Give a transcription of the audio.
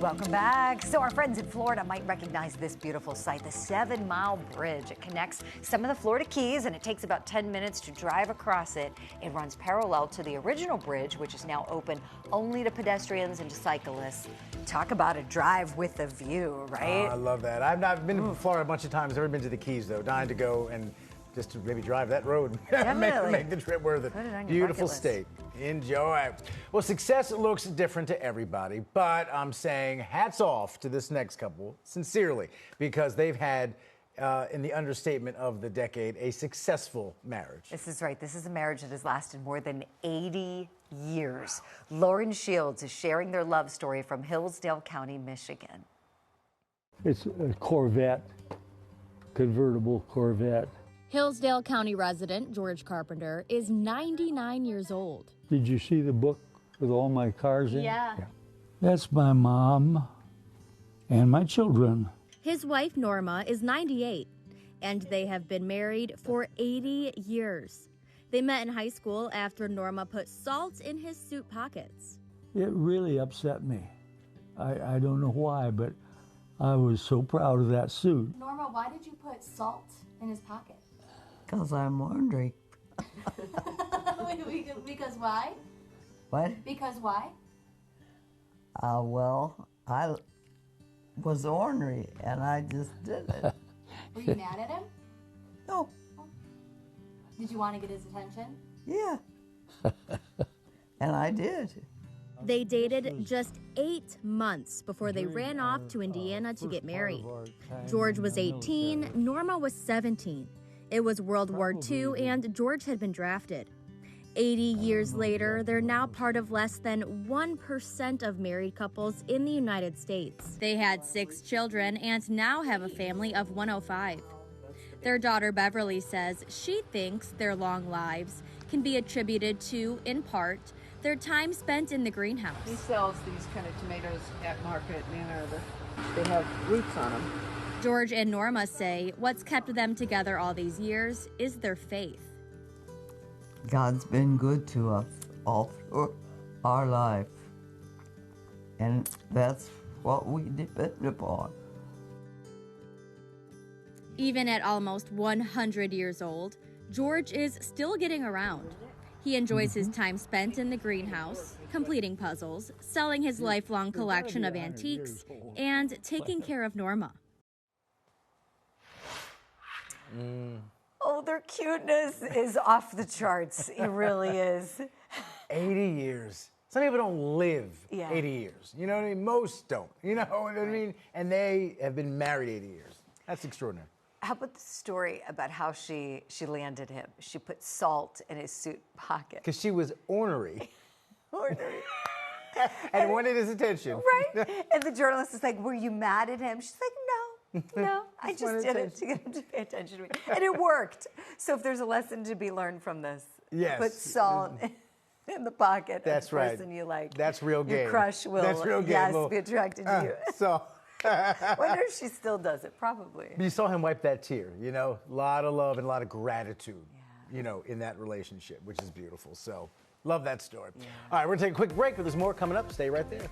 Welcome back. So our friends in Florida might recognize this beautiful sight, the 7 Mile Bridge. It connects some of the Florida Keys, and it takes about 10 minutes to drive across it. It runs parallel to the original bridge, which is now open only to pedestrians and to cyclists. Talk about a drive with a view, right? I love that. I've not been to Florida a bunch of times. Never been to the Keys, though. Dying to go and just to maybe drive that road. make the trip worth it. Put it on your Beautiful bucket list. state. Enjoy. Well, success looks different to everybody, but I'm saying hats off to this next couple, sincerely, because they've had, in the understatement of the decade, a successful marriage. This is right. This is a marriage that has lasted more than 80 years. Lauren Shields is sharing their love story from Hillsdale County, Michigan. It's a Corvette, convertible Corvette. Hillsdale County resident George Carpenter is 99 years old. Did you see the book with all my cars in? Yeah. That's my mom and my children. His wife Norma is 98, and they have been married for 80 years. They met in high school after Norma put salt in his suit pockets. It really upset me. I don't know why, but I was so proud of that suit. Norma, why did you put salt in his pocket? Because I'm ornery. Because why? What? Because why? Well, I was ornery and I just did it. Were you mad at him? No, Did you want to get his attention? yeah. And I did. They dated just 8 months before they ran off to Indiana to get married. George was 18, Norma was 17. It was World War II, and George had been drafted. 80 years later, they're now part of less than 1% of married couples in the United States. They had 6 children and now have a family of 105. Their daughter Beverly says she thinks their long lives can be attributed to, in part, their time spent in the greenhouse. He sells these kind of tomatoes at market in Ann Arbor. They have roots on them. George and Norma say what's kept them together all these years is their faith. God's been good to us all through our life. And that's what we depend upon. Even at almost 100 years old, George is still getting around. He enjoys his time spent in the greenhouse, completing puzzles, selling his lifelong collection of antiques, and taking care of Norma. Oh, their cuteness is off the charts. It really is. 80 years. Some people don't live Yeah. 80 years. You know what I mean? Most don't. You know what I mean? And they have been married 80 years. That's extraordinary. How about the story about how she landed him? She put salt in his suit pocket. Because she was ornery Ornery. and wanted his attention. Right? And the journalist is like, were you mad at him? She's like, no, I Just just wanted did it to get him to pay attention to me. And it worked. So if there's a lesson to be learned from this, Yes. put salt in the pocket That's of the right. person you like. That's real game. Your crush will, That's real game. yes, Little- be attracted to you. So Wonder if she still does it. Probably. you saw him wipe that tear, you know? A lot of love and a lot of gratitude, you know, in that relationship, which is beautiful. So love that story. All right, we're going to take a quick break, but there's more coming up. Stay right there.